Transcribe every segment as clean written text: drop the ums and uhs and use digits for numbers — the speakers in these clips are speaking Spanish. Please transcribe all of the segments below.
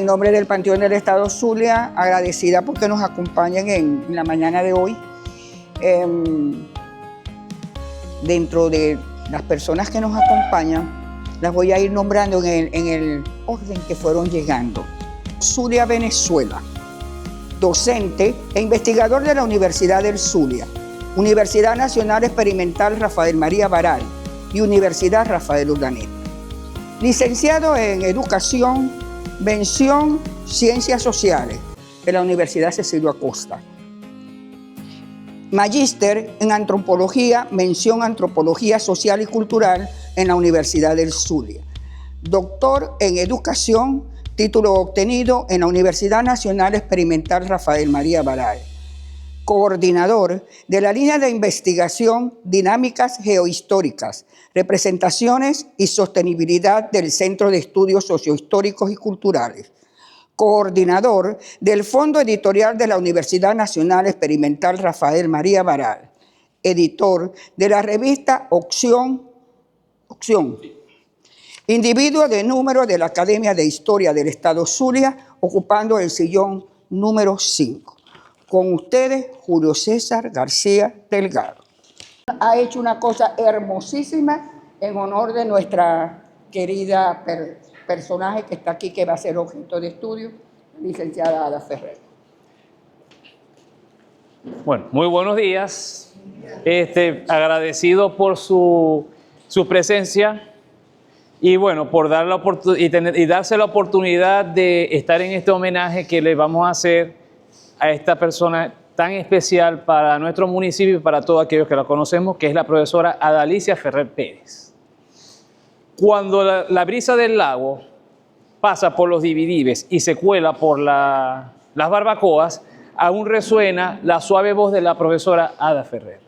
en nombre del Panteón del Estado Zulia, agradecida porque nos acompañen en la mañana de hoy. Dentro de las personas que nos acompañan, las voy a ir nombrando en el orden que fueron llegando. Zulia Venezuela, docente e investigador de la Universidad del Zulia, Universidad Nacional Experimental Rafael María Baral y Universidad Rafael Urdaneta. Licenciado en Educación, mención Ciencias Sociales de la Universidad Cecilio Acosta. Magíster en Antropología, mención Antropología Social y Cultural en la Universidad del Zulia. Doctor en Educación, título obtenido en la Universidad Nacional Experimental Rafael María Baral. Coordinador de la línea de investigación Dinámicas Geohistóricas, Representaciones y Sostenibilidad del Centro de Estudios Sociohistóricos y Culturales. Coordinador del Fondo Editorial de la Universidad Nacional Experimental Rafael María Baral. Editor de la revista Opción. Individuo de número de la Academia de Historia del Estado Zulia, ocupando el sillón número 5. Con ustedes, Julio César García Delgado. Ha hecho una cosa hermosísima en honor de nuestra querida personaje que está aquí, que va a ser objeto de estudio, licenciada Ada Ferrer. Bueno, muy buenos días. Agradecido por su presencia y bueno, por dar darse la oportunidad de estar en este homenaje que le vamos a hacer a esta persona tan especial para nuestro municipio y para todos aquellos que la conocemos, que es la profesora Adalicia Ferrer Pérez. Cuando la brisa del lago pasa por los dividives y se cuela por las barbacoas, aún resuena la suave voz de la profesora Ada Ferrer.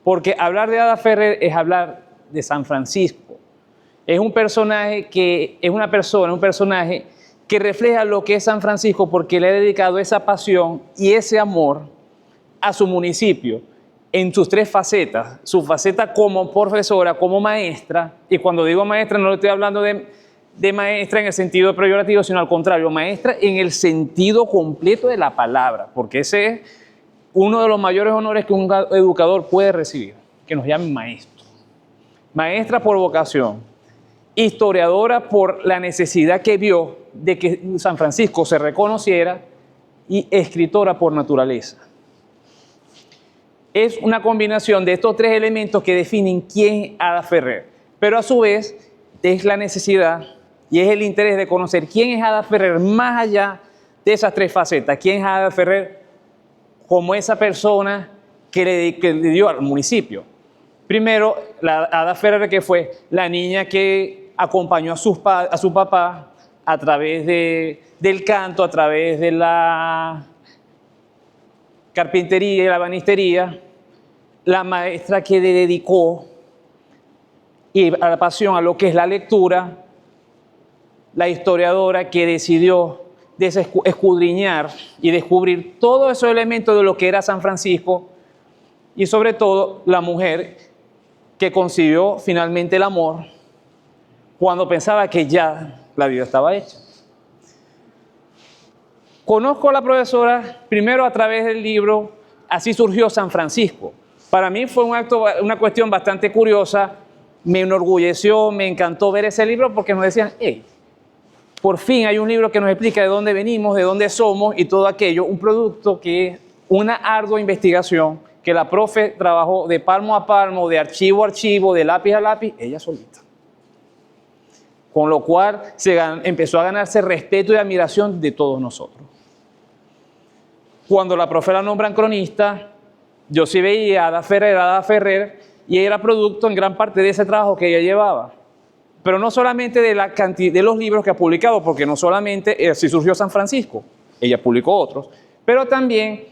Porque hablar de Ada Ferrer es hablar de San Francisco. Es un personaje un personaje que refleja lo que es San Francisco porque le ha dedicado esa pasión y ese amor a su municipio en sus tres facetas. Su faceta como profesora, como maestra, y cuando digo maestra no le estoy hablando de maestra en el sentido peyorativo, sino al contrario, maestra en el sentido completo de la palabra, porque ese es uno de los mayores honores que un educador puede recibir, que nos llamen maestro. Maestra por vocación, historiadora por la necesidad que vio de que San Francisco se reconociera y escritora por naturaleza. Es una combinación de estos tres elementos que definen quién es Ada Ferrer, pero a su vez es la necesidad y es el interés de conocer quién es Ada Ferrer más allá de esas tres facetas. ¿Quién es Ada Ferrer como esa persona que le dio al municipio? Primero, la Ada Ferrer, que fue la niña que acompañó a su papá a través del canto, a través de la carpintería y la ebanistería, la maestra que le dedicó a la pasión a lo que es la lectura, la historiadora que decidió escudriñar y descubrir todos esos elementos de lo que era San Francisco, y sobre todo la mujer que consiguió finalmente el amor cuando pensaba que ya la vida estaba hecha. Conozco a la profesora primero a través del libro Así surgió San Francisco. Para mí fue una cuestión bastante curiosa, me enorgulleció, me encantó ver ese libro porque nos decían, hey, por fin hay un libro que nos explica de dónde venimos, de dónde somos y todo aquello, un producto que es una ardua investigación que la profe trabajó de palmo a palmo, de archivo a archivo, de lápiz a lápiz, ella solita. Con lo cual empezó a ganarse respeto y admiración de todos nosotros. Cuando la profe la nombran cronista, yo sí veía a Ada Ferrer, y era producto en gran parte de ese trabajo que ella llevaba. Pero no solamente de la cantidad de los libros que ha publicado, porque no solamente así surgió San Francisco, ella publicó otros, pero también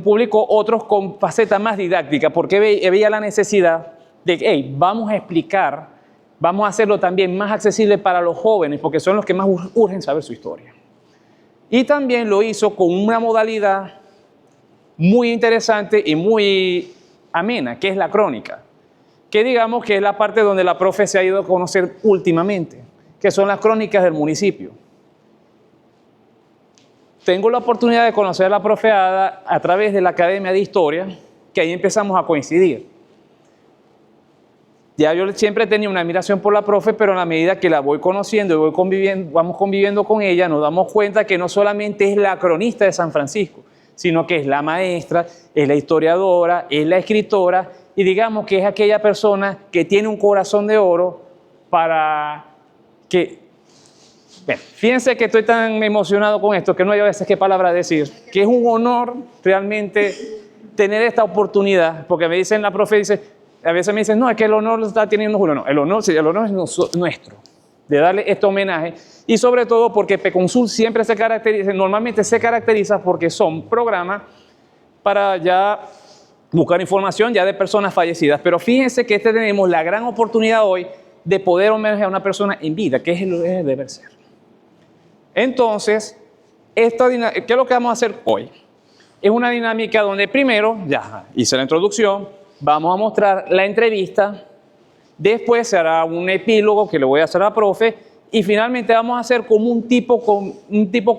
publicó otros con faceta más didáctica, porque veía la necesidad de que, hey, vamos a explicar, vamos a hacerlo también más accesible para los jóvenes, porque son los que más urgen saber su historia. Y también lo hizo con una modalidad muy interesante y muy amena, que es la crónica, que digamos que es la parte donde la profe se ha ido a conocer últimamente, que son las crónicas del municipio. tengo la oportunidad de conocer a la profe Ada a través de la Academia de Historia, que ahí empezamos a coincidir. Ya yo siempre tenía una admiración por la profe, pero en la medida que la voy conociendo y vamos conviviendo con ella, nos damos cuenta que no solamente es la cronista de San Francisco, sino que es la maestra, es la historiadora, es la escritora, y digamos que es aquella persona que tiene un corazón de oro para que... Bien, fíjense que estoy tan emocionado con esto que no hay a veces qué palabra decir, que es un honor realmente tener esta oportunidad, porque me dicen, la profe dice, a veces me dicen, no, es que el honor lo está teniendo uno. No, el honor es nuestro, de darle este homenaje, y sobre todo porque PECONSUL siempre normalmente se caracteriza porque son programas para ya buscar información ya de personas fallecidas, pero fíjense que tenemos la gran oportunidad hoy de poder homenajear a una persona en vida, que es el deber ser. Entonces, ¿qué es lo que vamos a hacer hoy? Es una dinámica donde primero, ya hice la introducción, vamos a mostrar la entrevista, después se hará un epílogo que le voy a hacer a la profe, y finalmente vamos a hacer como un tipo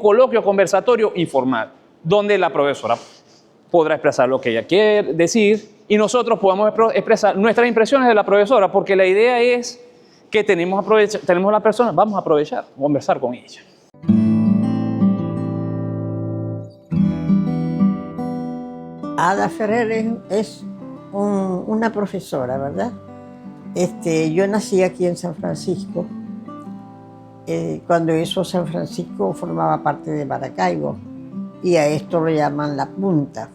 coloquio, conversatorio informal, donde la profesora podrá expresar lo que ella quiere decir y nosotros podamos expresar nuestras impresiones de la profesora, porque la idea es que tenemos la persona, vamos a aprovechar, conversar con ella. Ada Ferrer es una profesora, ¿verdad? Yo nací aquí en San Francisco. Cuando eso San Francisco formaba parte de Maracaibo, y a esto lo llaman la punta,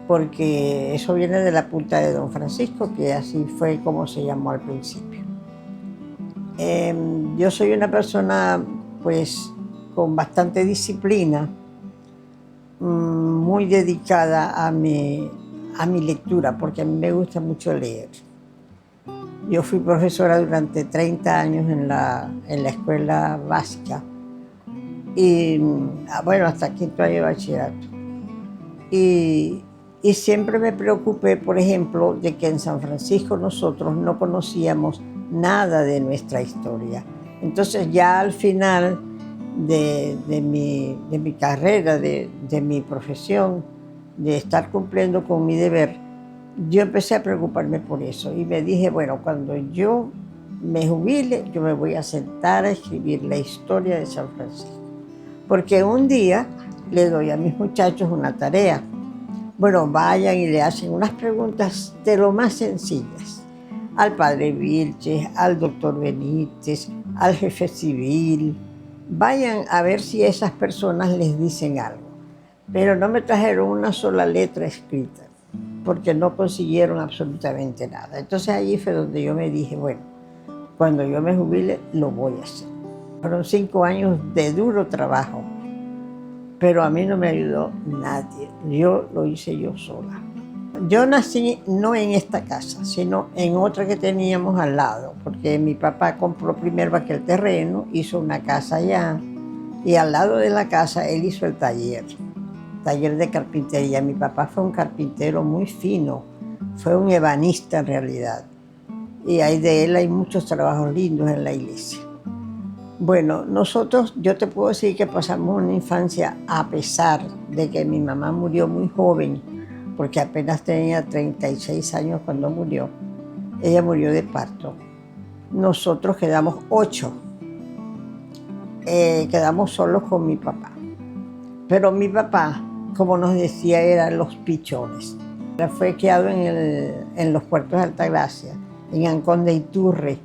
porque eso viene de la punta de Don Francisco, que así fue como se llamó al principio. Yo soy una persona pues con bastante disciplina, muy dedicada a mi lectura, porque a mí me gusta mucho leer. Yo fui profesora durante 30 años en la escuela básica, y bueno, hasta quinto año de bachillerato. Y siempre me preocupé, por ejemplo, de que en San Francisco nosotros no conocíamos nada de nuestra historia. Entonces ya al final de mi carrera, de mi profesión, de estar cumpliendo con mi deber, yo empecé a preocuparme por eso y me dije, bueno, cuando yo me jubile, yo me voy a sentar a escribir la historia de San Francisco. Porque un día le doy a mis muchachos una tarea. Bueno, vayan y le hacen unas preguntas de lo más sencillas al padre Vilches, al doctor Benítez, al jefe civil. Vayan a ver si esas personas les dicen algo. Pero no me trajeron una sola letra escrita, porque no consiguieron absolutamente nada. Entonces allí fue donde yo me dije, bueno, cuando yo me jubile, lo voy a hacer. Fueron 5 años de duro trabajo, pero a mí no me ayudó nadie. Yo lo hice yo sola. Yo nací no en esta casa, sino en otra que teníamos al lado, porque mi papá compró primero aquel terreno, hizo una casa allá, y al lado de la casa él hizo el taller de carpintería. Mi papá fue un carpintero muy fino, fue un ebanista en realidad, y ahí de él hay muchos trabajos lindos en la iglesia. Bueno, nosotros, yo te puedo decir que pasamos una infancia, a pesar de que mi mamá murió muy joven, porque apenas tenía 36 años cuando murió. Ella murió de parto. Nosotros quedamos 8. Quedamos solos con mi papá. Pero mi papá, como nos decía, eran los pichones. Fue criado en los puertos de Altagracia, en Ancón de Iturre.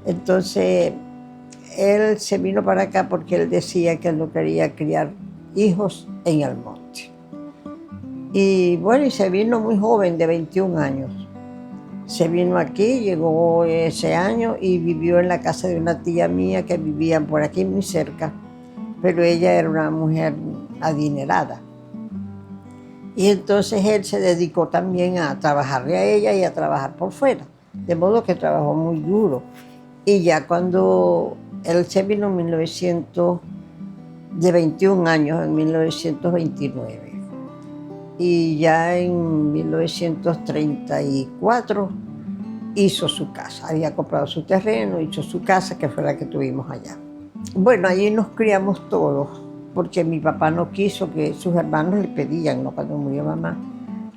Entonces, él se vino para acá porque él decía que él no quería criar hijos en el monte. Y bueno, y se vino muy joven, de 21 años. Se vino aquí, llegó ese año y vivió en la casa de una tía mía que vivía por aquí muy cerca, pero ella era una mujer adinerada. Y entonces él se dedicó también a trabajarle a ella y a trabajar por fuera, de modo que trabajó muy duro. Y ya cuando él se vino de 21 años, en 1929. Y ya en 1934 hizo su casa. Había comprado su terreno, hizo su casa, que fue la que tuvimos allá. Bueno, allí nos criamos todos, porque mi papá no quiso, que sus hermanos le pedían, ¿no? Cuando murió mamá,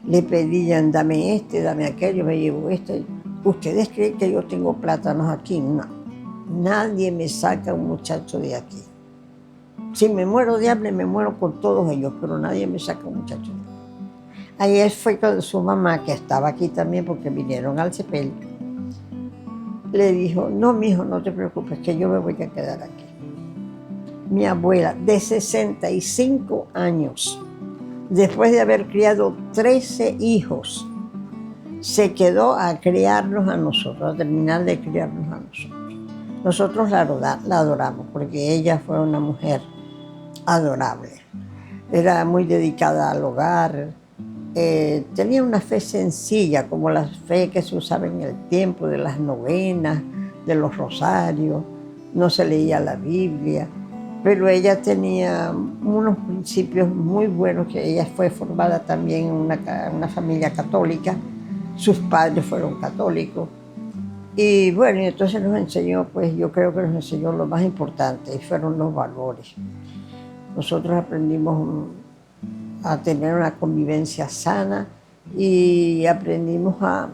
le pedían, dame este, dame aquello, me llevo este. ¿Ustedes creen que yo tengo plátanos aquí? No. Nadie me saca un muchacho de aquí. Si me muero de hambre, me muero con todos ellos, pero nadie me saca un muchacho de aquí. Ahí fue cuando su mamá, que estaba aquí también porque vinieron al sepelio, le dijo, no, mijo, no te preocupes, que yo me voy a quedar aquí. Mi abuela, de 65 años, después de haber criado 13 hijos, se quedó a criarnos a nosotros, a terminar de criarnos a nosotros. Nosotros la adoramos porque ella fue una mujer adorable. Era muy dedicada al hogar, tenía una fe sencilla, como la fe que se usaba en el tiempo, de las novenas, de los rosarios, no se leía la Biblia, pero ella tenía unos principios muy buenos, que ella fue formada también en una familia católica, sus padres fueron católicos, y bueno, entonces nos enseñó, pues yo creo que nos enseñó lo más importante, y fueron los valores. Nosotros aprendimos a tener una convivencia sana y aprendimos a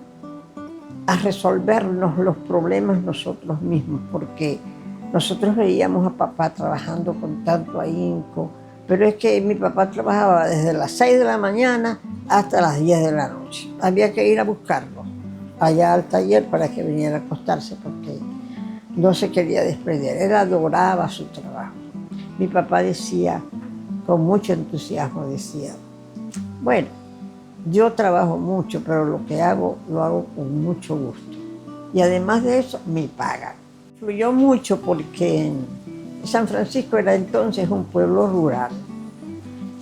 resolvernos los problemas nosotros mismos, porque nosotros veíamos a papá trabajando con tanto ahínco, pero es que mi papá trabajaba desde las 6 de la mañana hasta las 10 de la noche. Había que ir a buscarlo allá al taller para que viniera a acostarse, porque no se quería desprender. Él adoraba su trabajo. Mi papá decía, con mucho entusiasmo, decía, bueno, yo trabajo mucho, pero lo que hago, lo hago con mucho gusto. Y además de eso, me pagan. Influyó mucho porque San Francisco era entonces un pueblo rural.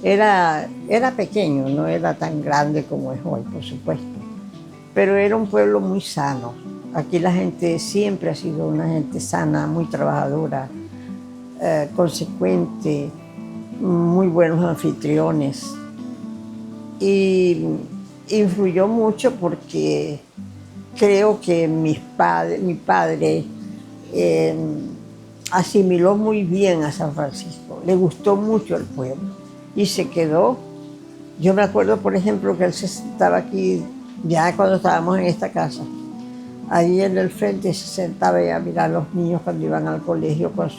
Era pequeño, no era tan grande como es hoy, por supuesto, pero era un pueblo muy sano. Aquí la gente siempre ha sido una gente sana, muy trabajadora, consecuente, muy buenos anfitriones. Y influyó mucho porque creo que mi padre asimiló muy bien a San Francisco, le gustó mucho el pueblo y se quedó. Yo me acuerdo, por ejemplo, que él se sentaba aquí, ya cuando estábamos en esta casa, allí en el frente se sentaba a mirar a los niños cuando iban al colegio con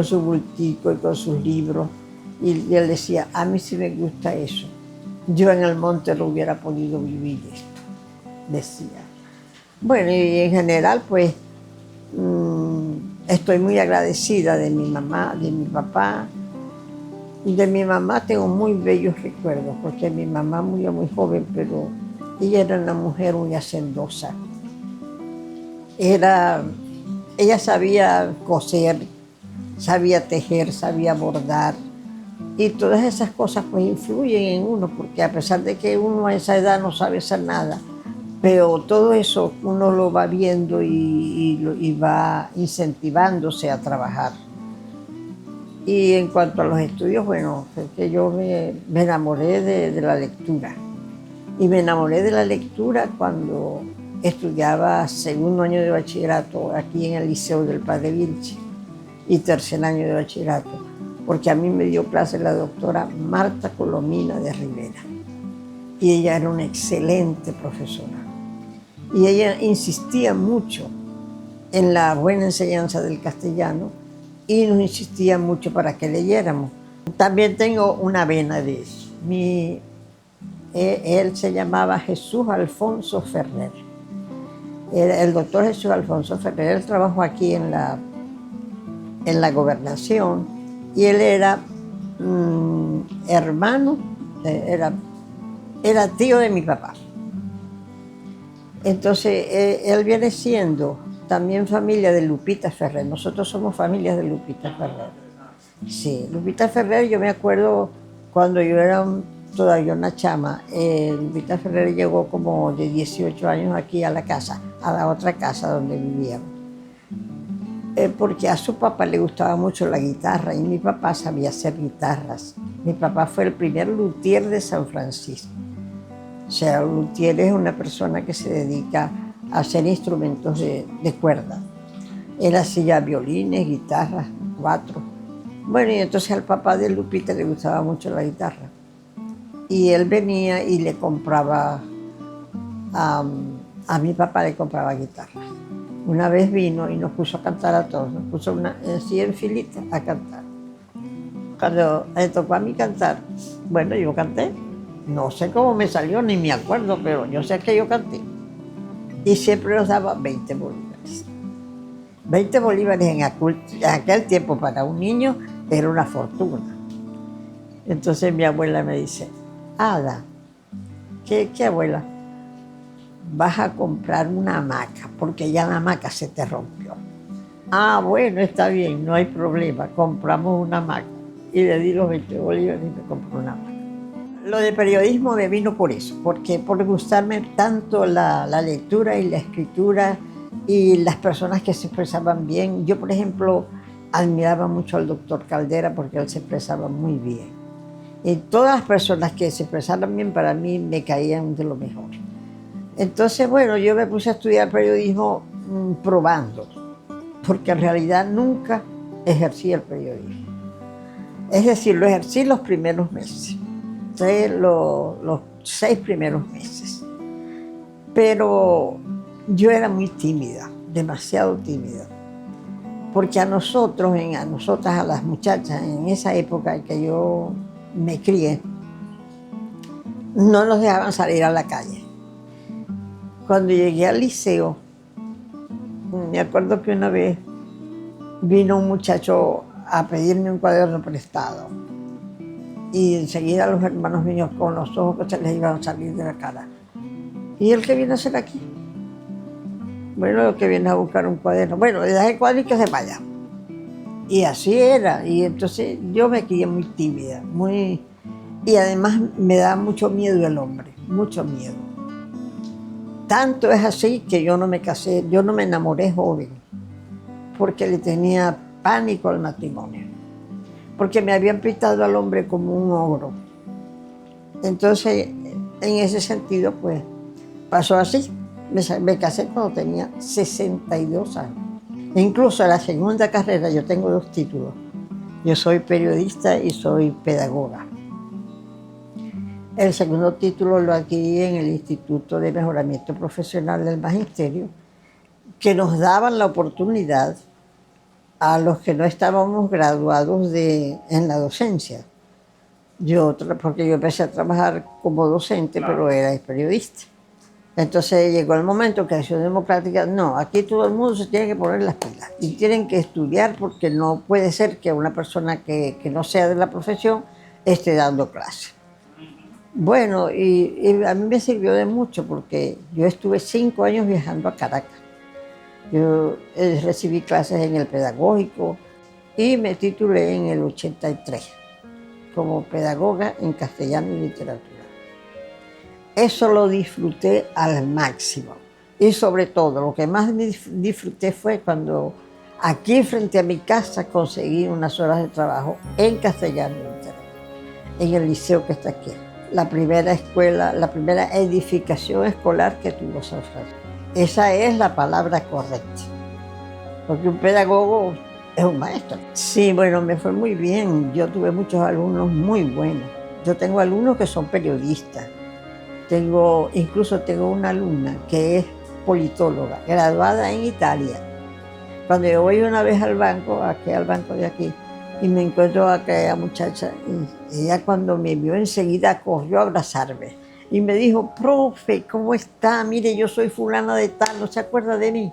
su bultico y con sus libros, y él decía, a mí sí me gusta eso, yo en el monte no hubiera podido vivir esto, decía. Bueno, y en general, pues, estoy muy agradecida de mi mamá, de mi papá. De mi mamá tengo muy bellos recuerdos, porque mi mamá murió muy joven, pero ella era una mujer muy hacendosa. Ella sabía coser, sabía tejer, sabía bordar, y todas esas cosas pues influyen en uno, porque a pesar de que uno a esa edad no sabe hacer nada, pero todo eso uno lo va viendo y va incentivándose a trabajar. Y en cuanto a los estudios, bueno, es que yo me enamoré de la lectura. Y me enamoré de la lectura cuando estudiaba segundo año de bachillerato aquí en el Liceo del Padre Vilche y tercer año de bachillerato, porque a mí me dio clase la doctora Marta Colomina de Rivera. Y ella era una excelente profesora. Y ella insistía mucho en la buena enseñanza del castellano y nos insistía mucho para que leyéramos. También tengo una vena de eso. Él se llamaba Jesús Alfonso Ferrer. El doctor Jesús Alfonso Ferrer, él trabajó aquí en la gobernación y él era hermano, era tío de mi papá. Entonces, él viene siendo también familia de Lupita Ferrer. Nosotros somos familias de Lupita Ferrer. Sí, Lupita Ferrer, yo me acuerdo cuando yo era todavía una chama, Lupita Ferrer llegó como de 18 años aquí a la casa, a la otra casa donde vivíamos. Porque a su papá le gustaba mucho la guitarra y mi papá sabía hacer guitarras. Mi papá fue el primer luthier de San Francisco. O sea, un luthier es una persona que se dedica a hacer instrumentos de cuerda. Él hacía violines, guitarras, cuatro. Bueno, y entonces al papá de Lupita le gustaba mucho la guitarra. Y él venía y le compraba, a mi papá le compraba guitarra. Una vez vino y nos puso a cantar a todos, nos puso así en filita a cantar. Cuando me tocó a mí cantar, bueno, yo canté. No sé cómo me salió, ni me acuerdo, pero yo sé que yo canté. Y siempre nos daba 20 bolívares. 20 bolívares en aquel tiempo para un niño era una fortuna. Entonces mi abuela me dice, Ada, ¿qué abuela? Vas a comprar una hamaca, porque ya la hamaca se te rompió. Ah, bueno, está bien, no hay problema, compramos una hamaca. Y le di los 20 bolívares y me compró una hamaca. Lo de periodismo me vino por eso, porque por gustarme tanto la lectura y la escritura y las personas que se expresaban bien. Yo, por ejemplo, admiraba mucho al doctor Caldera porque él se expresaba muy bien. Y todas las personas que se expresaban bien para mí me caían de lo mejor. Entonces, bueno, yo me puse a estudiar periodismo probando, porque en realidad nunca ejercí el periodismo. Es decir, lo ejercí los primeros meses, los 6 primeros meses. Pero yo era muy tímida, demasiado tímida. Porque a nosotras, a las muchachas, en esa época en que yo me crié, no nos dejaban salir a la calle. Cuando llegué al liceo, me acuerdo que una vez vino un muchacho a pedirme un cuaderno prestado. Y enseguida los hermanos míos con los ojos que se les iban a salir de la cara. ¿Y él qué viene a hacer aquí? Bueno, lo que viene a buscar un cuaderno. Bueno, le das el cuaderno y que se vaya. Y así era. Y entonces yo me crié muy tímida, y además me da mucho miedo el hombre, mucho miedo. Tanto es así que yo no me casé, yo no me enamoré joven, porque le tenía pánico al matrimonio, porque me habían pintado al hombre como un ogro. Entonces, en ese sentido, pues, pasó así. Me casé cuando tenía 62 años. E incluso en la segunda carrera yo tengo 2 títulos. Yo soy periodista y soy pedagoga. El segundo título lo adquirí en el Instituto de Mejoramiento Profesional del Magisterio, que nos daban la oportunidad a los que no estábamos graduados en la docencia. Porque yo empecé a trabajar como docente, pero era periodista. Entonces llegó el momento que Acción Democrática, no, aquí todo el mundo se tiene que poner las pilas y tienen que estudiar, porque no puede ser que una persona que no sea de la profesión esté dando clase. Bueno, y a mí me sirvió de mucho, porque yo estuve 5 años viajando a Caracas. Yo recibí clases en el pedagógico y me titulé en el 83 como pedagoga en castellano y literatura. Eso lo disfruté al máximo. Y sobre todo, lo que más disfruté fue cuando aquí frente a mi casa conseguí unas horas de trabajo en castellano y literatura, en el liceo que está aquí. La primera escuela, la primera edificación escolar que tuvo San Francisco. Esa es la palabra correcta, porque un pedagogo es un maestro. Sí, bueno, me fue muy bien. Yo tuve muchos alumnos muy buenos. Yo tengo alumnos que son periodistas. Incluso tengo una alumna que es politóloga, graduada en Italia. Cuando yo voy una vez al banco de aquí, y me encuentro a aquella muchacha, y ella cuando me vio enseguida corrió a abrazarme y me dijo, profe, ¿cómo está? Mire, yo soy fulana de tal, ¿no se acuerda de mí?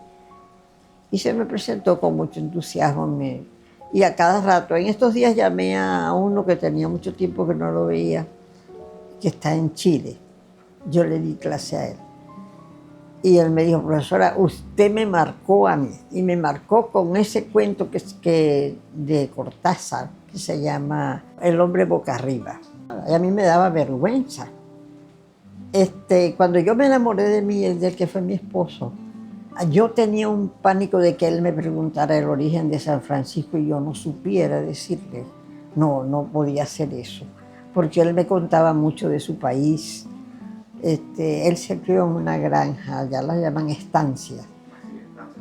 Y se me presentó con mucho entusiasmo. Y a cada rato, en estos días llamé a uno que tenía mucho tiempo que no lo veía, que está en Chile. Yo le di clase a él. Y él me dijo, profesora, usted me marcó a mí. Y me marcó con ese cuento de Cortázar, que se llama El hombre boca arriba. Y a mí me daba vergüenza. Cuando yo me enamoré del que fue mi esposo, yo tenía un pánico de que él me preguntara el origen de San Francisco y yo no supiera decirle. No podía hacer eso, porque él me contaba mucho de su país. Él se crió en una granja, ya la llaman estancia.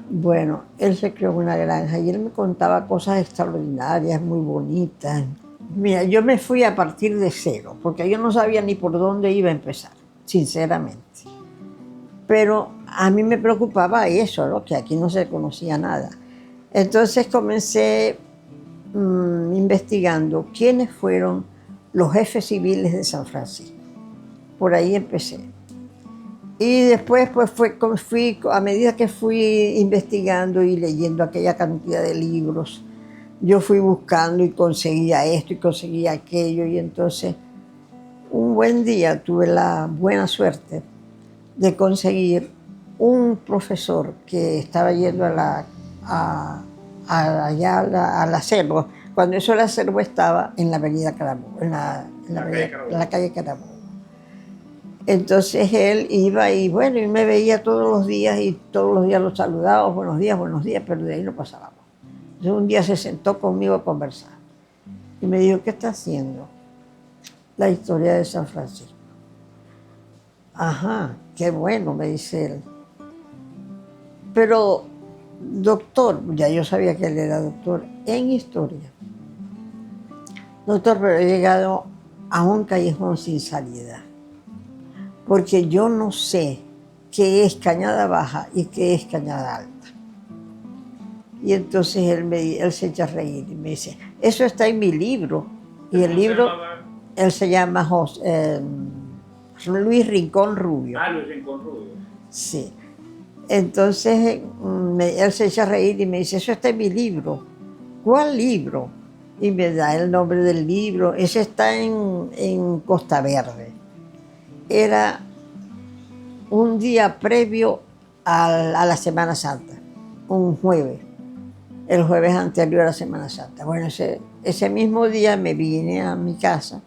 Bueno, él se crió en una granja y él me contaba cosas extraordinarias, muy bonitas. Mira, yo me fui a partir de cero, porque yo no sabía ni por dónde iba a empezar, sinceramente. Pero a mí me preocupaba eso, ¿no? Que aquí no se conocía nada. Entonces comencé investigando quiénes fueron los jefes civiles de San Francisco. Por ahí empecé. Y después, pues, a medida que fui investigando y leyendo aquella cantidad de libros, yo fui buscando y conseguía esto y conseguía aquello. Y entonces, un buen día tuve la buena suerte de conseguir un profesor que estaba yendo allá a la Cerro. Cuando eso la Cerro estaba en la avenida Carabobo, en la calle Carabobo. Entonces él iba y bueno, y me veía todos los días y todos los días lo saludaba, buenos días, pero de ahí no pasábamos. Entonces un día se sentó conmigo a conversar y me dijo, ¿qué está haciendo? La historia de San Francisco. Ajá, qué bueno, me dice él. Pero, doctor, ya yo sabía que él era doctor en historia. Doctor, pero he llegado a un callejón sin salida, porque yo no sé qué es Cañada Baja y qué es Cañada Alta. Y entonces él se echa a reír y me dice, eso está en mi libro. Y el libro, él se llama Luis Rincón Rubio. Ah, Luis Rincón Rubio. Sí. Entonces él se echa a reír y me dice, eso está en mi libro. ¿Cuál libro? Y me da el nombre del libro. Ese está en Costa Verde. Era un día previo a la Semana Santa, un jueves, el jueves anterior a la Semana Santa. Bueno, ese mismo día me vine a mi casa,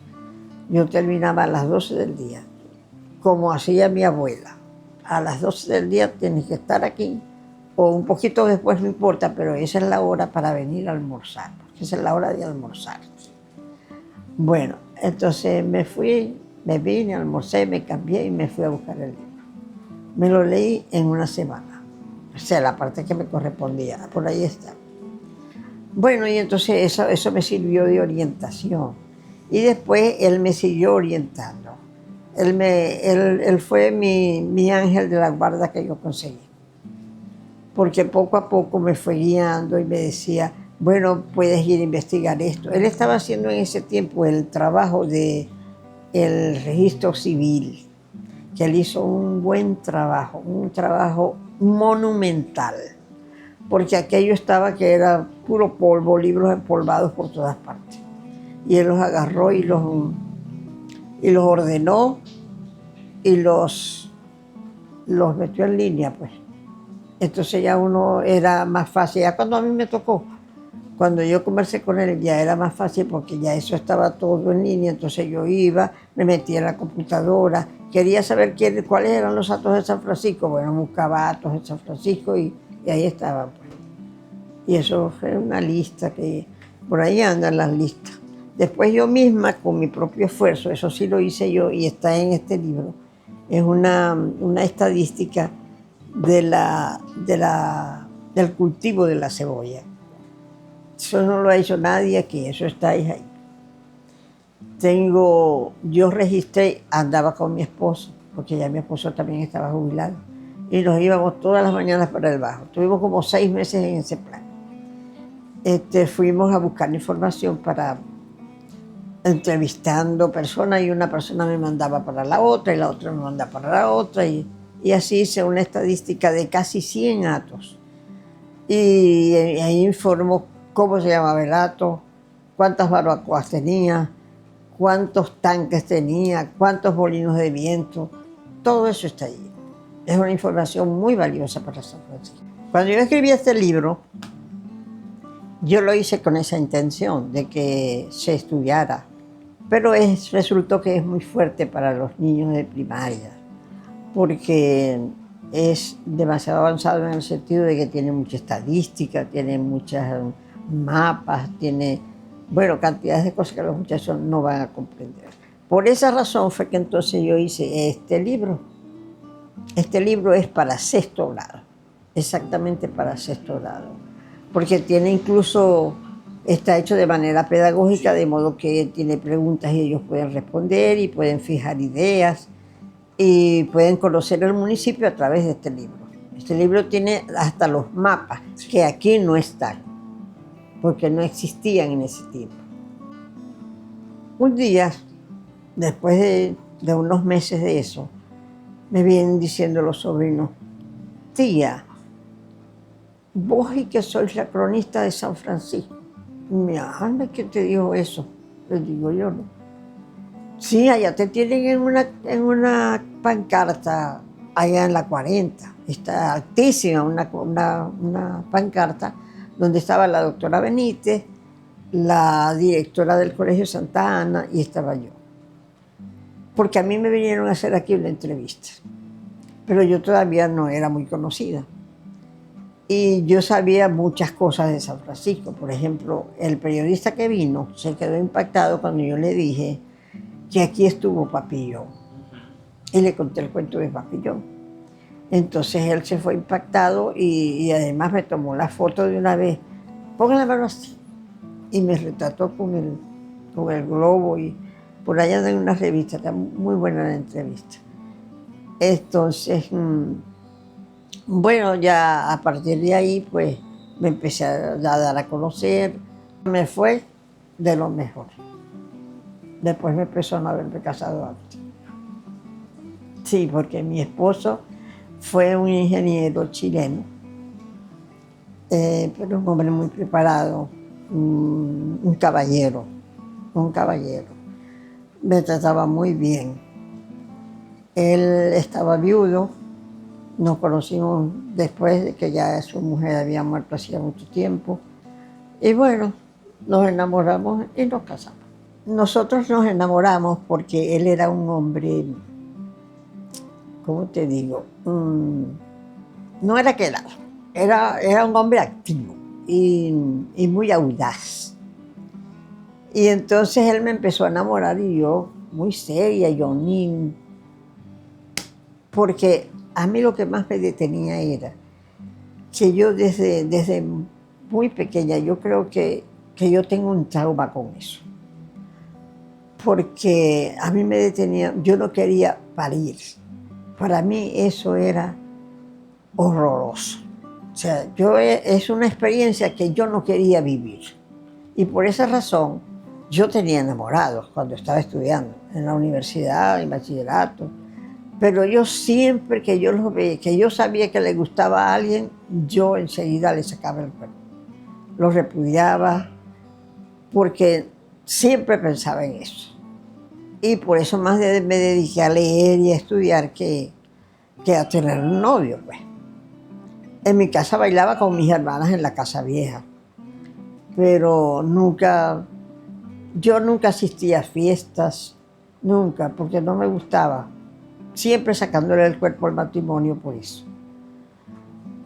yo terminaba a las 12 del día, como hacía mi abuela. A las 12 del día tienes que estar aquí, o un poquito después, no importa, pero esa es la hora para venir a almorzar, porque esa es la hora de almorzar. Bueno, entonces me vine, almorcé, me cambié y me fui a buscar el libro. Me lo leí en una semana, o sea, la parte que me correspondía, por ahí está. Bueno, y entonces eso me sirvió de orientación. Y después él me siguió orientando. Él fue mi ángel de la guarda que yo conseguí. Porque poco a poco me fue guiando y me decía, bueno, puedes ir a investigar esto. Él estaba haciendo en ese tiempo el trabajo del registro civil, que él hizo un buen trabajo, un trabajo monumental, porque aquello estaba que era puro polvo, libros empolvados por todas partes. Y él los agarró y los ordenó y los metió en línea, pues. Entonces ya uno era más fácil. Ya cuando a mí me tocó, cuando yo conversé con él, ya era más fácil porque ya eso estaba todo en línea. Entonces yo iba, me metía en la computadora, quería saber cuáles eran los actos de San Francisco. Bueno, buscaba actos de San Francisco y ahí estaban, pues. Y eso fue una lista que por ahí andan las listas. Después yo misma, con mi propio esfuerzo, eso sí lo hice yo y está en este libro, es una estadística del cultivo de la cebolla. Eso no lo ha hecho nadie aquí, eso está ahí. Yo registré, andaba con mi esposo, porque ya mi esposo también estaba jubilado, y nos íbamos todas las mañanas para el Bajo. Tuvimos como 6 meses en ese plan. Fuimos a buscar información entrevistando personas, y una persona me mandaba para la otra y la otra me mandaba para la otra, y así hice una estadística de casi 100 actos. Y ahí informó cómo se llamaba el acto, cuántas barbacoas tenía, cuántos tanques tenía, cuántos molinos de viento, todo eso está ahí. Es una información muy valiosa para San Francisco. Cuando yo escribí este libro, yo lo hice con esa intención de que se estudiara, pero resultó que es muy fuerte para los niños de primaria, porque es demasiado avanzado en el sentido de que tiene mucha estadística, tiene muchos mapas, tiene, bueno, cantidades de cosas que los muchachos no van a comprender. Por esa razón fue que entonces yo hice este libro. Este libro es para 6º grado. exactamente para sexto grado, porque tiene incluso, está hecho de manera pedagógica, de modo que tiene preguntas y ellos pueden responder y pueden fijar ideas y pueden conocer el municipio a través de este libro. Este libro tiene hasta los mapas, que aquí no están, porque no existían en ese tiempo. Un día, después de unos meses de eso, me vienen diciendo los sobrinos: tía, vos y que sois la cronista de San Francisco. Mi alma, ¿quién te dijo eso? Le digo yo, no. Sí, allá te tienen en una pancarta, allá en la 40. Está altísima una pancarta donde estaba la doctora Benítez, la directora del Colegio Santa Ana y estaba yo. Porque a mí me vinieron a hacer aquí una entrevista, pero yo todavía no era muy conocida. Y yo sabía muchas cosas de San Francisco. Por ejemplo, el periodista que vino se quedó impactado cuando yo le dije que aquí estuvo Papillón. Y le conté el cuento de Papillón. Entonces él se fue impactado y además me tomó la foto de una vez. Pongan la mano así. Y me retrató con el globo y por allá en una revista. Está muy buena la entrevista. Entonces, bueno, ya a partir de ahí, pues me empecé a dar a conocer. Me fue de lo mejor. Después me empezó a no haberme casado antes. Sí, porque mi esposo fue un ingeniero chileno, pero un hombre muy preparado, un caballero. Me trataba muy bien. Él estaba viudo, nos conocimos después de que ya su mujer había muerto hacía mucho tiempo. Y bueno, nos enamoramos y nos casamos. Nosotros nos enamoramos porque él era un hombre, ¿cómo te digo? No era quedado, era un hombre activo y muy audaz. Y entonces él me empezó a enamorar y yo, muy seria, yo ni... Porque a mí lo que más me detenía era que yo desde muy pequeña, yo creo que yo tengo un trauma con eso. Porque a mí me detenía, yo no quería parir. Para mí eso era horroroso. O sea, es una experiencia que yo no quería vivir. Y por esa razón, yo tenía enamorados cuando estaba estudiando en la universidad, en bachillerato. Pero yo siempre que yo los veía, que yo sabía que le gustaba a alguien, yo enseguida le sacaba el cuerpo. Lo repudiaba porque siempre pensaba en eso. Y por eso más me dediqué a leer y a estudiar que a tener un novio, pues. En mi casa bailaba con mis hermanas en la casa vieja, pero yo nunca asistía a fiestas, nunca, porque no me gustaba. Siempre sacándole el cuerpo al matrimonio por eso.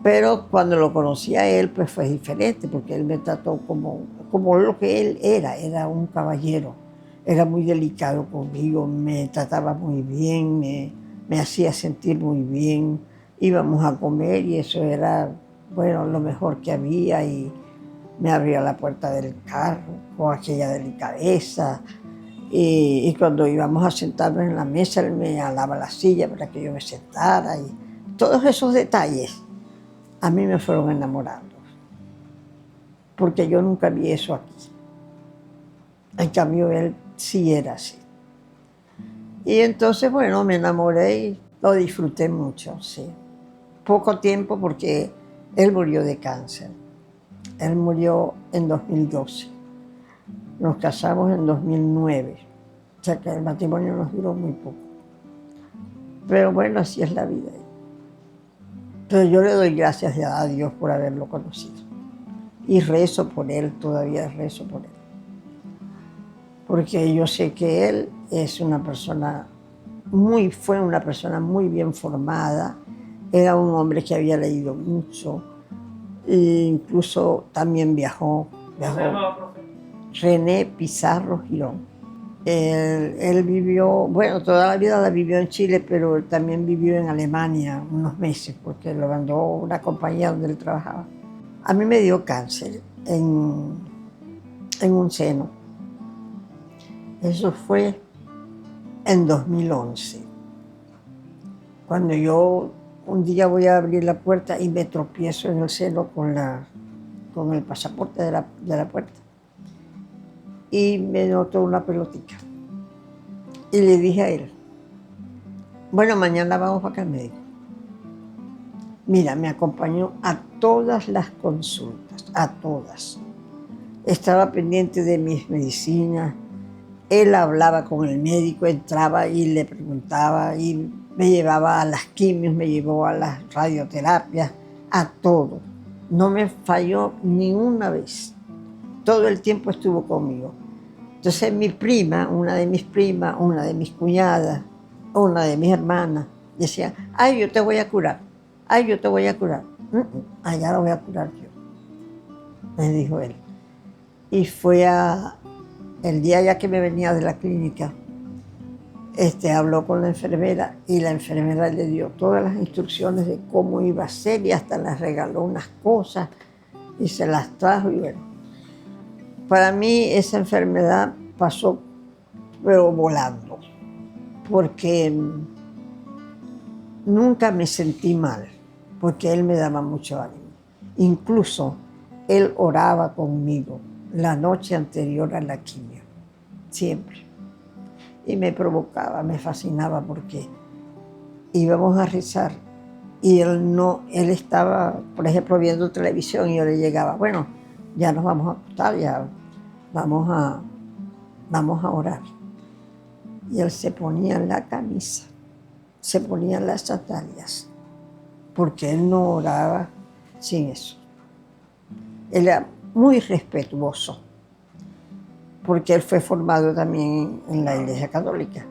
Pero cuando lo conocí a él, pues fue diferente, porque él me trató como lo que él era un caballero. Era muy delicado conmigo, me trataba muy bien, me hacía sentir muy bien. Íbamos a comer y eso era, bueno, lo mejor que había, y me abría la puerta del carro con aquella delicadeza. Y cuando íbamos a sentarnos en la mesa, él me alaba la silla para que yo me sentara. Y todos esos detalles a mí me fueron enamorando, porque yo nunca vi eso aquí. En cambio, él sí era así. Y entonces, bueno, me enamoré y lo disfruté mucho, sí. Poco tiempo porque él murió de cáncer. Él murió en 2012. Nos casamos en 2009. O sea que el matrimonio nos duró muy poco. Pero bueno, así es la vida. Pero yo le doy gracias a Dios por haberlo conocido. Y rezo por él, todavía rezo por él. Porque yo sé que él es una persona fue una persona muy bien formada. Era un hombre que había leído mucho. E incluso también viajó. ¿Cómo se llamaba, profe? René Pizarro Girón. Él vivió, bueno, toda la vida la vivió en Chile, pero él también vivió en Alemania unos meses, porque lo mandó una compañía donde él trabajaba. A mí me dio cáncer en un seno. Eso fue en 2011. Cuando yo un día voy a abrir la puerta y me tropiezo en el seno con el pasaporte de la puerta. Y me notó una pelotita. Y le dije a él, bueno, mañana vamos para acá al médico. Mira, me acompañó a todas las consultas, a todas. Estaba pendiente de mis medicinas. Él hablaba con el médico, entraba y le preguntaba y me llevaba a las quimios, me llevó a las radioterapias, a todo. No me falló ni una vez. Todo el tiempo estuvo conmigo. Entonces mi prima, una de mis primas, una de mis cuñadas, una de mis hermanas, decían, ay, yo te voy a curar, ay, yo te voy a curar. Allá lo voy a curar yo, me dijo él. Y fue el día ya que me venía de la clínica, habló con la enfermera y la enfermera le dio todas las instrucciones de cómo iba a ser y hasta les regaló unas cosas y se las trajo y bueno. Para mí esa enfermedad pasó pero volando, porque nunca me sentí mal, porque él me daba mucho ánimo. Incluso él oraba conmigo la noche anterior a la quimio, siempre. Y me provocaba, me fascinaba porque íbamos a rezar y él estaba, por ejemplo, viendo televisión y yo le llegaba, bueno, ya nos vamos a acostar, ya vamos a orar. Y él se ponía en la camisa, se ponía en las sandalias, porque él no oraba sin eso. Él era muy respetuoso, porque él fue formado también en la Iglesia Católica.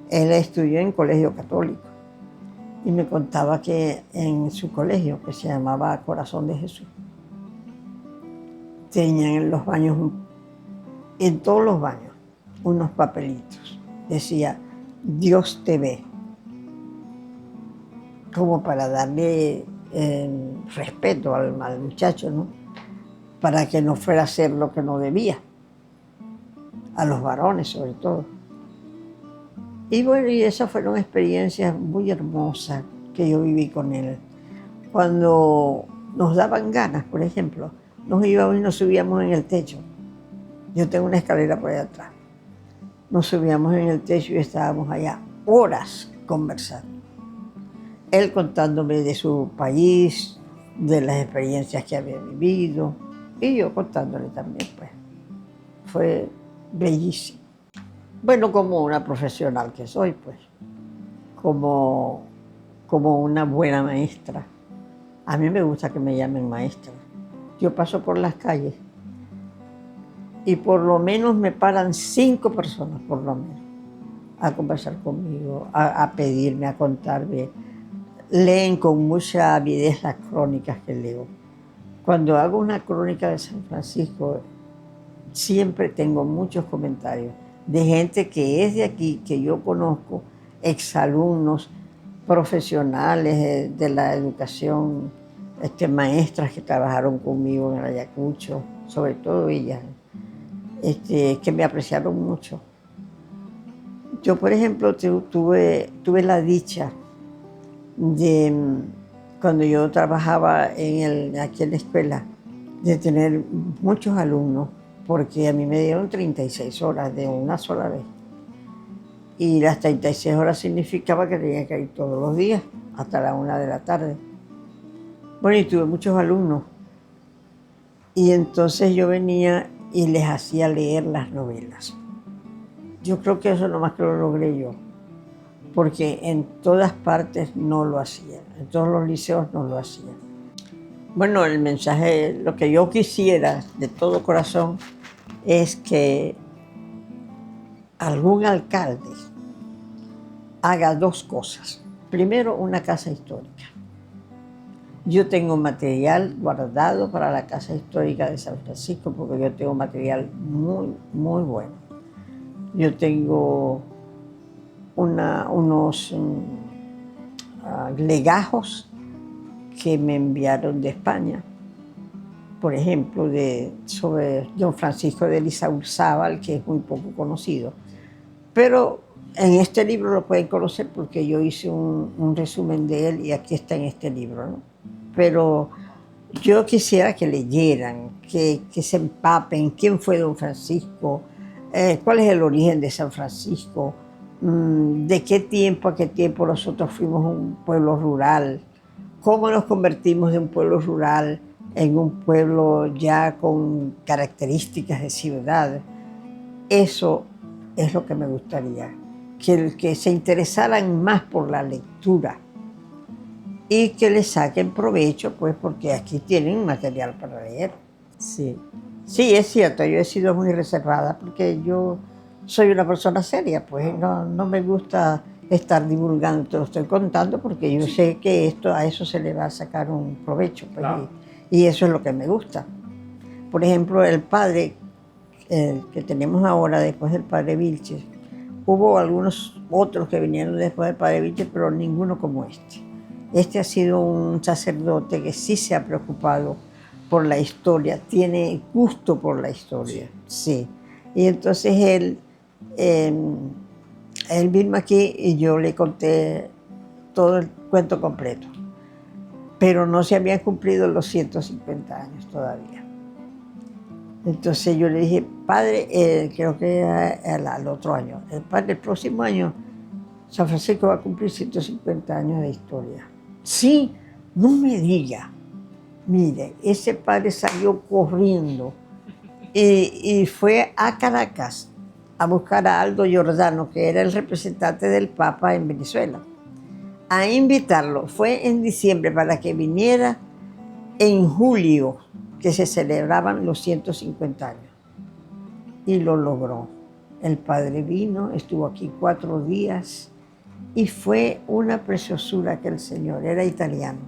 Él estudió en colegio católico y me contaba que en su colegio, que se llamaba Corazón de Jesús, tenían en los baños, en todos los baños, unos papelitos. Decía, Dios te ve, como para darle respeto al muchacho, ¿no? Para que no fuera a hacer lo que no debía, a los varones sobre todo. Y bueno, y esas fueron experiencias muy hermosas que yo viví con él. Cuando nos daban ganas, por ejemplo, nos íbamos y nos subíamos en el techo. Yo tengo una escalera por allá atrás. Nos subíamos en el techo y estábamos allá horas conversando. Él contándome de su país, de las experiencias que había vivido, y yo contándole también, pues. Fue bellísimo. Bueno, como una profesional que soy, pues, como una buena maestra. A mí me gusta que me llamen maestra. Yo paso por las calles y por lo menos me paran 5 personas, por lo menos, a conversar conmigo, a pedirme, a contarme. Leen con mucha avidez las crónicas que leo. Cuando hago una crónica de San Francisco, siempre tengo muchos comentarios de gente que es de aquí, que yo conozco, exalumnos, profesionales de la educación, maestras que trabajaron conmigo en Ayacucho, sobre todo ellas, que me apreciaron mucho. Yo, por ejemplo, tuve la dicha cuando yo trabajaba aquí en la escuela, de tener muchos alumnos, porque a mí me dieron 36 horas de una sola vez. Y las 36 horas significaba que tenía que ir todos los días, hasta la 1 de la tarde. Bueno, y tuve muchos alumnos. Y entonces yo venía y les hacía leer las novelas. Yo creo que eso nomás que lo logré yo, porque en todas partes no lo hacían, en todos los liceos no lo hacían. Bueno, el mensaje, lo que yo quisiera de todo corazón es que algún alcalde haga 2 cosas. Primero, una casa histórica. Yo tengo material guardado para la Casa Histórica de San Francisco porque yo tengo material muy, muy bueno. Yo tengo unos legajos que me enviaron de España. Por ejemplo, sobre Don Francisco de Elizabeth, que es muy poco conocido. Pero en este libro lo pueden conocer porque yo hice un resumen de él y aquí está en este libro, ¿no? Pero yo quisiera que leyeran, que se empapen quién fue Don Francisco, cuál es el origen de San Francisco, de qué tiempo a qué tiempo nosotros fuimos un pueblo rural, cómo nos convertimos de un pueblo rural en un pueblo ya con características de ciudad. Eso es lo que me gustaría, que se interesaran más por la lectura y que le saquen provecho, pues, porque aquí tienen material para leer. Sí, sí, es cierto, yo he sido muy reservada porque yo soy una persona seria, pues no me gusta estar divulgando, te lo estoy contando porque yo sé que a eso se le va a sacar un provecho, pues, claro. Y eso es lo que me gusta. Por ejemplo, el padre que tenemos ahora, después del padre Vilches, hubo algunos otros que vinieron después del padre Vilches, pero ninguno como este. Este ha sido un sacerdote que sí se ha preocupado por la historia, tiene gusto por la historia, sí. Y entonces él vino aquí y yo le conté todo el cuento completo, pero no se habían cumplido los 150 años todavía. Entonces yo le dije, padre, creo que al otro año, padre, el próximo año San Francisco va a cumplir 150 años de historia. Sí, no me diga. Mire, ese padre salió corriendo y fue a Caracas a buscar a Aldo Giordano, que era el representante del Papa en Venezuela, a invitarlo. Fue en diciembre para que viniera en julio, que se celebraban los 150 años. Y lo logró. El padre vino, estuvo aquí 4 días y fue una preciosura aquel señor. Era italiano,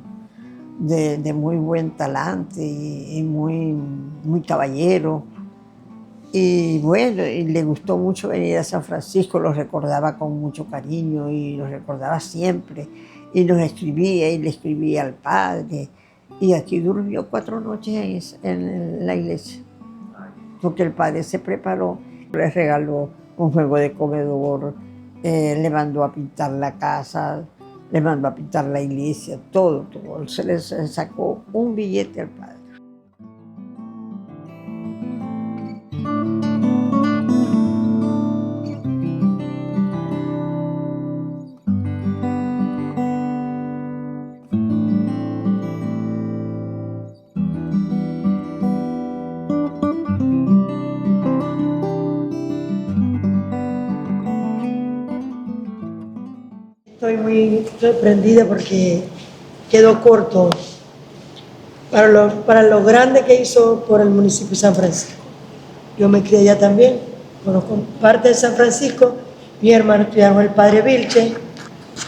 de muy buen talante y muy caballero. Y bueno, y le gustó mucho venir a San Francisco, lo recordaba con mucho cariño y lo recordaba siempre. Y nos escribía y le escribía al padre. Y aquí durmió 4 noches en la iglesia, porque el padre se preparó, le regaló un juego de comedor, le mandó a pintar la casa, le mandó a pintar la iglesia, todo. Se le sacó un billete al padre. Estoy muy sorprendida porque quedó corto para lo grande que hizo por el municipio de San Francisco. Yo me crié allá también, conozco parte de San Francisco, mi hermano estudiaba con el padre Vilches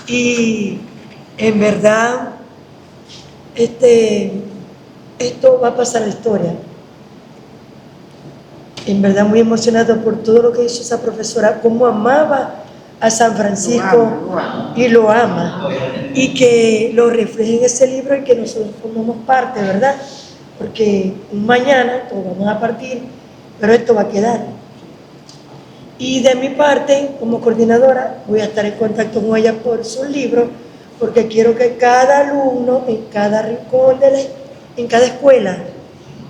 y en verdad esto va a pasar a la historia. En verdad muy emocionado por todo lo que hizo esa profesora, cómo amaba a San Francisco y lo ama, y que lo refleje en ese libro y que nosotros formamos parte, ¿verdad? Porque mañana todos vamos a partir, pero esto va a quedar. Y de mi parte, como coordinadora, voy a estar en contacto con ella por su libro, porque quiero que cada alumno, en cada rincón, en cada escuela,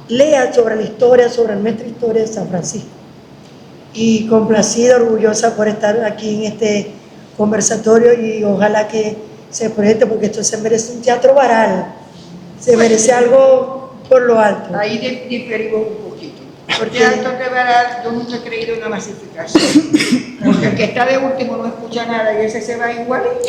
lea sobre la historia, sobre nuestra historia de San Francisco. Y complacida, orgullosa por estar aquí en este conversatorio y ojalá que se proyecte, porque esto se merece un teatro varal, se merece algo por lo alto. Ahí diferimos un poquito. Porque teatro de varal yo nunca he creído en la masificación, porque el que está de último no escucha nada y ese se va igualito.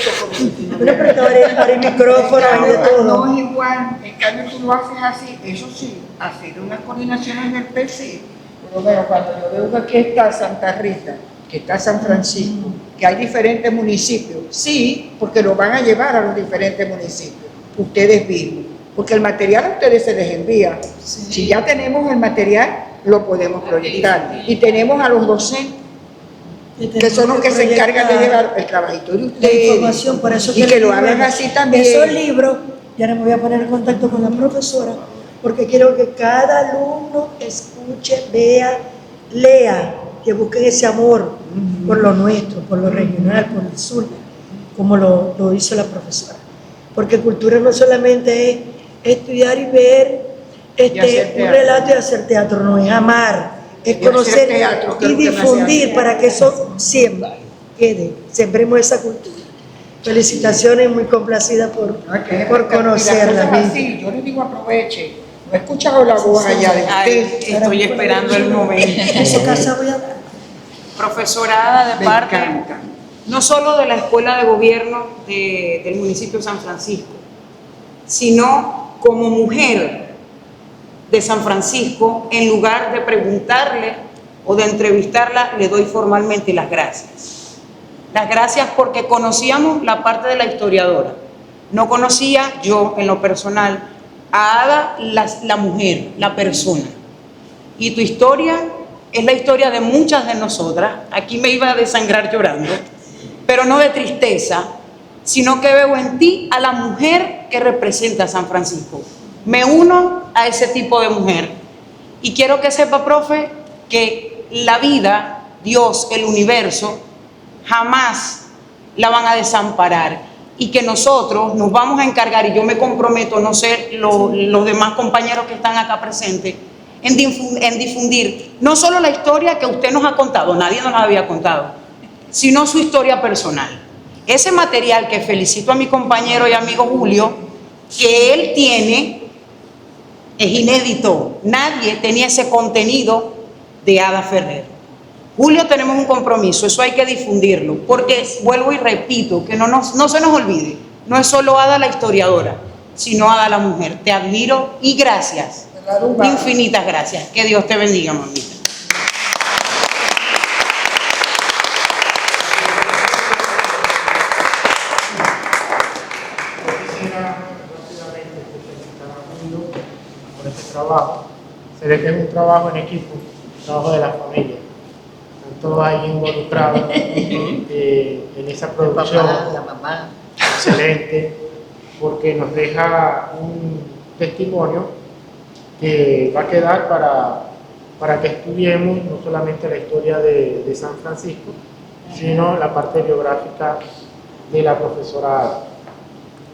Bueno, pero ahora el micrófono y de todo. No es igual, en cambio tú lo haces así, eso sí, hacer unas coordinaciones del PC. Pero bueno, cuando yo veo que aquí está Santa Rita, que está San Francisco, que hay diferentes municipios, sí, porque lo van a llevar a los diferentes municipios, ustedes mismos, porque el material a ustedes se les envía. Sí. Si ya tenemos el material, lo podemos proyectar. Y tenemos a los docentes que son los que se encargan de llevar el trabajito de la ustedes. información, por eso y que lo hagan libro- así también. Esos libros, y ahora me voy a poner en contacto con la profesora, porque quiero que cada alumno escuche, vea, lea, que busquen ese amor por lo nuestro, por lo regional, por el sur, como lo hizo la profesora. Porque cultura no solamente es estudiar y ver hacer un teatro. relato y hacer teatro, no es amar, es Y hacer conocer teatro, que y es lo que me hace difundir hacer. para que eso siempre quede, sembremos esa cultura. Felicitaciones, muy complacida por conocerla. Mira, así, yo le digo aproveche. No he escuchado la voz allá de usted. Estoy esperando el momento. En su casa voy a dar. Profesorada de Me parte, encanta. no solo de la Escuela de Gobierno del municipio de San Francisco, sino como mujer de San Francisco, en lugar de preguntarle o de entrevistarla, le doy formalmente las gracias. Las gracias porque conocíamos la parte de la historiadora. No conocía yo, en lo personal, a Ada, la mujer, la persona. Y tu historia es la historia de muchas de nosotras. Aquí me iba a desangrar llorando, pero no de tristeza, sino que veo en ti a la mujer que representa a San Francisco. Me uno a ese tipo de mujer. Y quiero que sepa, profe, que la vida, Dios, el universo, jamás la van a desamparar. Y que nosotros nos vamos a encargar, y yo me comprometo, no sé los demás compañeros que están acá presentes, en difundir no solo la historia que usted nos ha contado, nadie nos la había contado, sino su historia personal. Ese material que felicito a mi compañero y amigo Julio, que él tiene, es inédito. Nadie tenía ese contenido de Ada Ferrer. Julio, tenemos un compromiso, eso hay que difundirlo, porque vuelvo y repito, que no se nos olvide, no es solo Ada la historiadora, sino Ada la mujer. Te admiro y gracias, infinitas gracias. Que Dios te bendiga, mamita. Quisiera rápidamente felicitar a Julio por este trabajo. Se ve que es un trabajo en equipo, un trabajo de la familia. Están todos ahí involucrados en esa producción. La mamá. Excelente, porque nos deja un testimonio que va a quedar para que estudiemos no solamente la historia de San Francisco, sino la parte biográfica de la profesora Ada.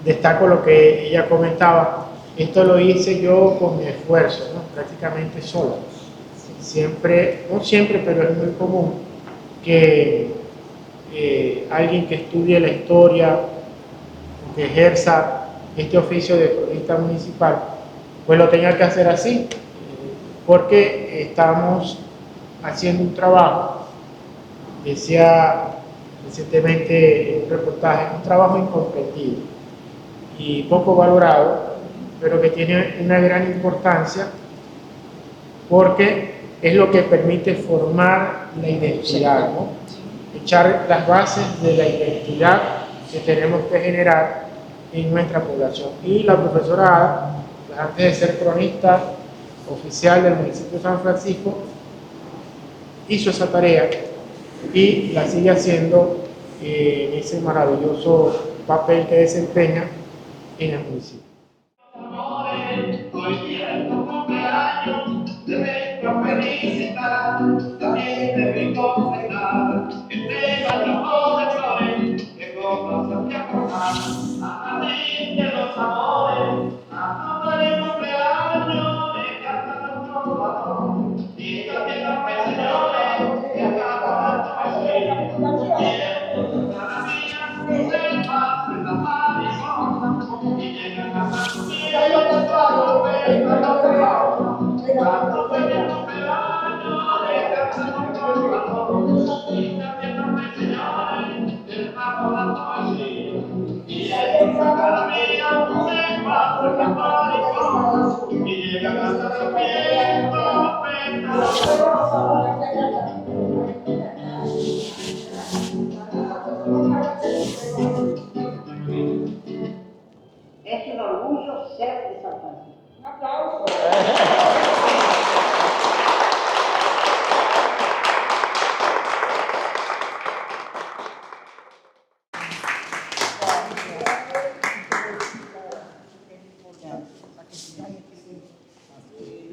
Destaco lo que ella comentaba, esto lo hice yo con mi esfuerzo, ¿no? Prácticamente sola. Siempre, no siempre, pero es muy común que alguien que estudie la historia, que ejerza este oficio de cronista municipal, pues lo tenga que hacer así, porque estamos haciendo un trabajo, decía recientemente en un reportaje, un trabajo incomprendido y poco valorado, pero que tiene una gran importancia porque es lo que permite formar la identidad, ¿no? Echar las bases de la identidad que tenemos que generar en nuestra población. Y la profesora Ada, pues antes de ser cronista oficial del municipio de San Francisco, hizo esa tarea y la sigue haciendo en ese maravilloso papel que desempeña en el municipio. Hoy día es tu cumpleaños, te vengo a felicitar, también te vengo a bailar, entre ramos de flores, que cosas te acordar, a Madrid de los amores, a todo el cumpleaños, de casa de otro valor, y también a los señores, que acaban de vestir, tiempo para mí, de paz, de la mariposa, y llegan a la Thank you.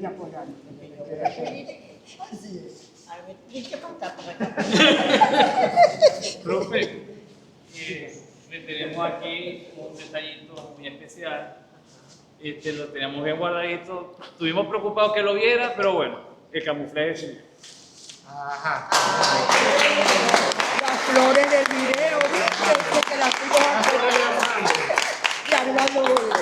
y apoyando. Profe, le tenemos aquí un detallito muy especial. Lo teníamos bien guardadito. Estuvimos preocupados que lo viera, pero bueno, el camuflaje sí. Ajá. Las flores del video, ¿viste? Porque las fuimos a hacer. Y Armando Bolívar.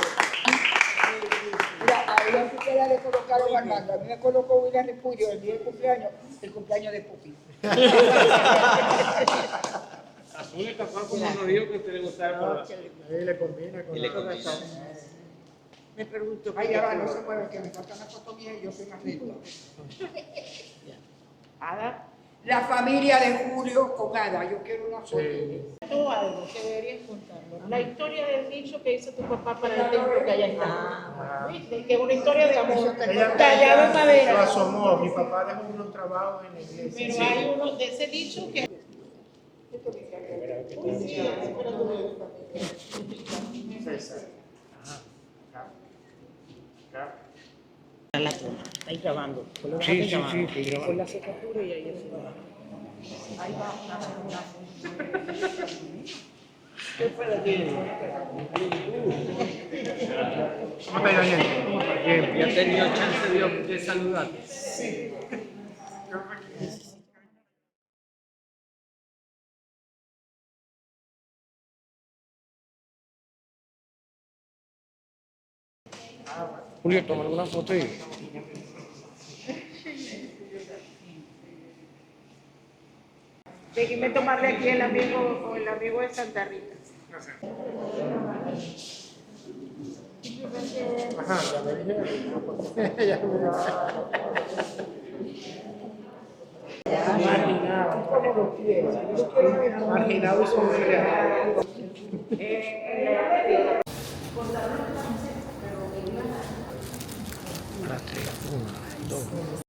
Mira, a ella sí que le colocaron Armando. A mí me colocó William Repudio el día del cumpleaños de Pupi. Azul y capaz como nos dijo que a usted le gustaba. Ahí le combina con la corazón. Me pregunto, ay, ya va, no se mueve, que me falta una foto mía y yo soy más lento. Ada, la familia de Julio con Ada, yo quiero una foto. Tú algo que deberías contarlo. La historia del dicho que hizo tu papá para el templo que allá está. ¿Viste? Que es una historia de amor. Tallado en Lo madera. asomó, mi papá dejó unos trabajos en la iglesia. Pero hay uno de ese dicho que. César. Ajá. La toma, está ahí grabando. Sí, estoy grabando. Con la secatura y ahí así. Ahí va a hacer una foto. ¿Qué fue aquí? ¿Cómo está, Daniel? Bien. ¿Ya ha tenido chance de saludarte? Julio, toma una foto y... Déjeme tomarle aquí el amigo de Santa Rita. Ajá, ya me dije. Ya me dije. Marginado y sombreado. Una, tres, 1, 2.